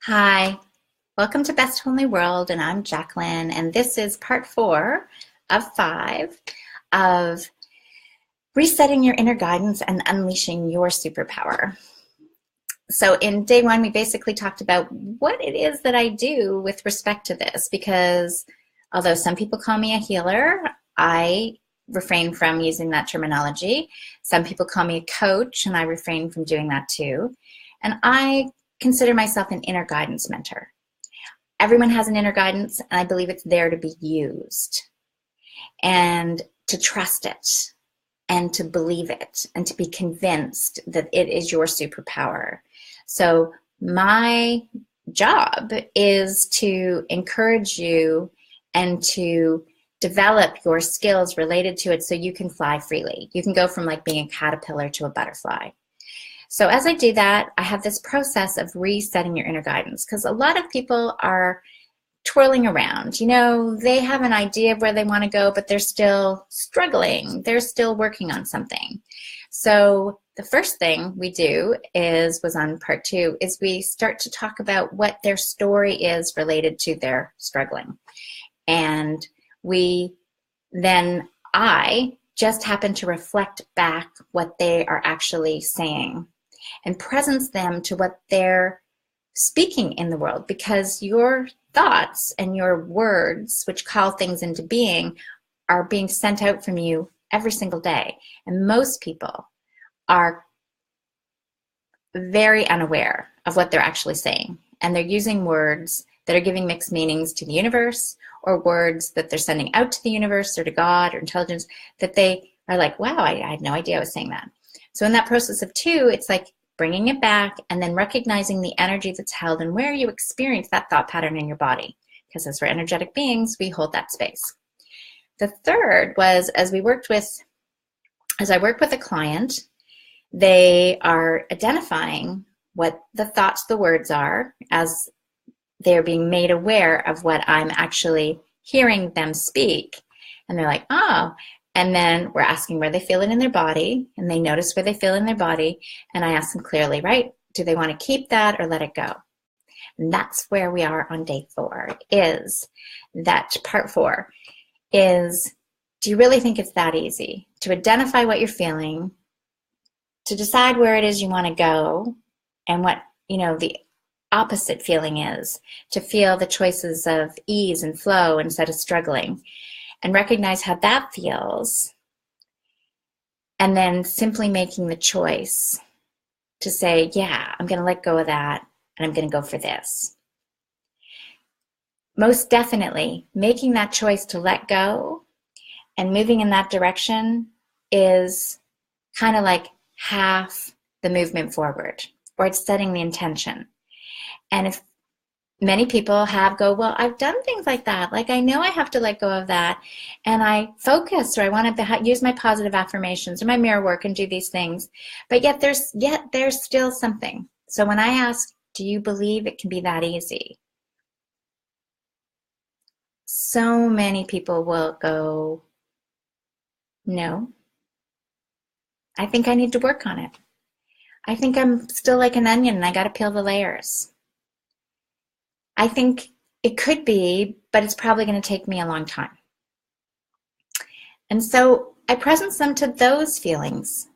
Hi, welcome to Best Only World, and I'm Jacqueline, and this is part 4 of 5 of resetting your inner guidance and unleashing your superpower. So in day 1, we basically talked about what it is that I do with respect to this, because although some people call me a healer, I refrain from using that terminology. Some people call me a coach, and I refrain from doing that too. And I consider myself an inner guidance mentor. Everyone has an inner guidance, and I believe it's there to be used and to trust it and to believe it and to be convinced that it is your superpower. So my job is to encourage you and to develop your skills related to it so you can fly freely. You can go from like being a caterpillar to a butterfly. So as I do that, I have this process of resetting your inner guidance, because a lot of people are twirling around. You know, they have an idea of where they want to go, but they're still struggling. They're still working on something. So the first thing we do was on part 2, is we start to talk about what their story is related to their struggling. And I just happen to reflect back what they are actually saying and presence them to what they're speaking in the world, because your thoughts and your words, which call things into being, are being sent out from you every single day. And most people are very unaware of what they're actually saying. And they're using words that are giving mixed meanings to the universe, or words that they're sending out to the universe or to God or intelligence that they are like, wow, I had no idea I was saying that. So in that process of 2, it's like bringing it back and then recognizing the energy that's held and where you experience that thought pattern in your body. Because as we're energetic beings, we hold that space. The third was, as I work with a client, they are identifying what the thoughts, the words are, as they're being made aware of what I'm actually hearing them speak. And they're like, oh. And then we're asking where they feel it in their body, and they notice where they feel in their body. And I ask them clearly, right? Do they want to keep that or let it go? And that's where we are on day 4, is that part 4 is, do you really think it's that easy to identify what you're feeling, to decide where it is you want to go, and what, the opposite feeling is, to feel the choices of ease and flow instead of struggling, and recognize how that feels, and then simply making the choice to say, yeah, I'm going to let go of that, and I'm going to go for this. Most definitely, making that choice to let go and moving in that direction is kind of like half the movement forward, or it's setting the intention. And if many people well, I've done things like that. Like, I know I have to let go of that. And I focus, or I want to use my positive affirmations or my mirror work and do these things. But yet there's still something. So when I ask, do you believe it can be that easy? So many people will go, no. I think I need to work on it. I think I'm still like an onion and I got to peel the layers. I think it could be, but it's probably going to take me a long time. And so I presence them to those feelings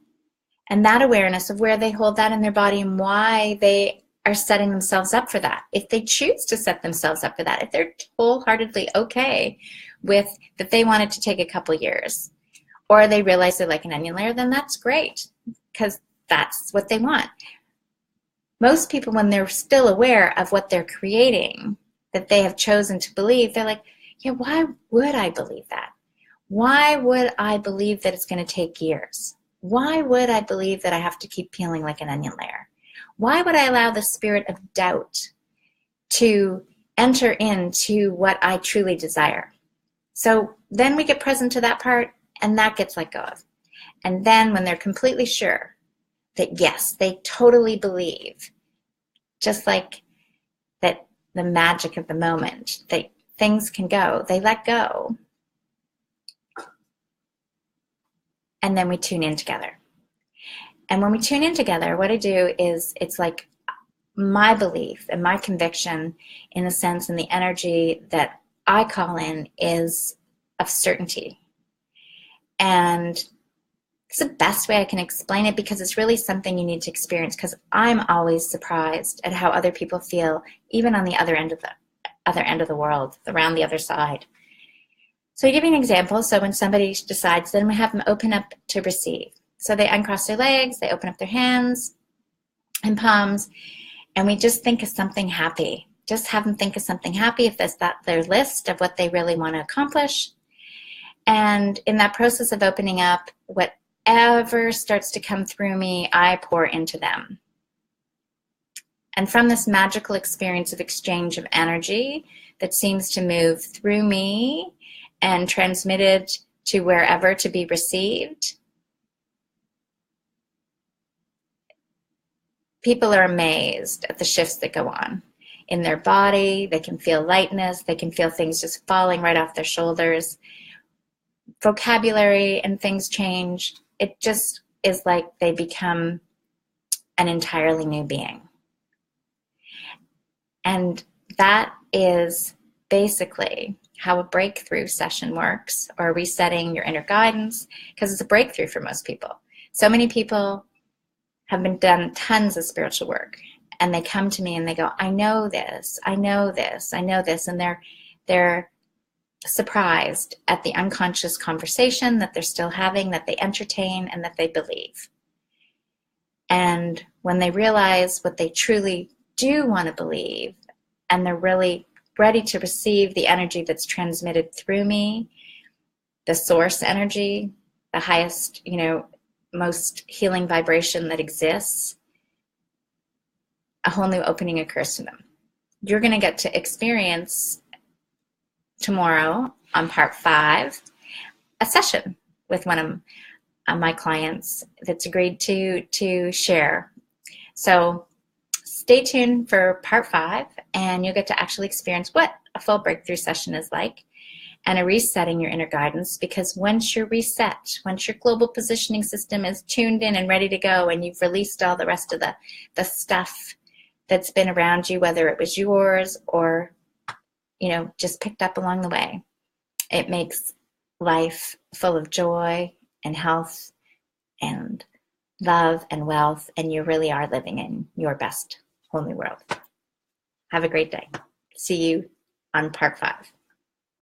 and that awareness of where they hold that in their body and why they are setting themselves up for that. If they choose to set themselves up for that, if they're wholeheartedly okay with that they want it to take a couple years, or they realize they're like an onion layer, then that's great, because that's what they want. Most people, when they're still aware of what they're creating, that they have chosen to believe, they're like, yeah, why would I believe that? Why would I believe that it's going to take years? Why would I believe that I have to keep peeling like an onion layer? Why would I allow the spirit of doubt to enter into what I truly desire? So then we get present to that part, and that gets let go of. And then when they're completely sure that yes, they totally believe, just like that, the magic of the moment, that things can go, they let go. And then we tune in together. And when we tune in together, what I do is, it's like my belief and my conviction in the sense and the energy that I call in is of certainty. And it's the best way I can explain it, because it's really something you need to experience, because I'm always surprised at how other people feel, even on the other end of the world, around the other side. So, to give you an example, so when somebody decides, then we have them open up to receive. So they uncross their legs, they open up their hands and palms, and we just think of something happy. Just have them think of something happy, if that's their list of what they really want to accomplish. And in that process of opening up, whatever starts to come through me, I pour into them. And from this magical experience of exchange of energy that seems to move through me and transmitted to wherever to be received, people are amazed at the shifts that go on in their body. They can feel lightness. They can feel things just falling right off their shoulders. Vocabulary and things change. It just is like they become an entirely new being. And that is basically how a breakthrough session works, or resetting your inner guidance, because it's a breakthrough for most people. So many people have been done tons of spiritual work, and they come to me and they go, I know this, I know this, I know this, and they're surprised at the unconscious conversation that they're still having, that they entertain, and that they believe. And when they realize what they truly do want to believe, and they're really ready to receive the energy that's transmitted through me, the source energy, the highest, most healing vibration that exists, a whole new opening occurs to them. You're going to get to experience tomorrow on part 5 a session with one of my clients that's agreed to share. So stay tuned for part 5, and you'll get to actually experience what a full breakthrough session is like, and a resetting your inner guidance. Because once you're reset, once your global positioning system is tuned in and ready to go, and you've released all the rest of the stuff that's been around you, whether it was yours or just picked up along the way, it makes life full of joy and health and love and wealth, and you really are living in your best whole new world. Have a great day. See you on part 5.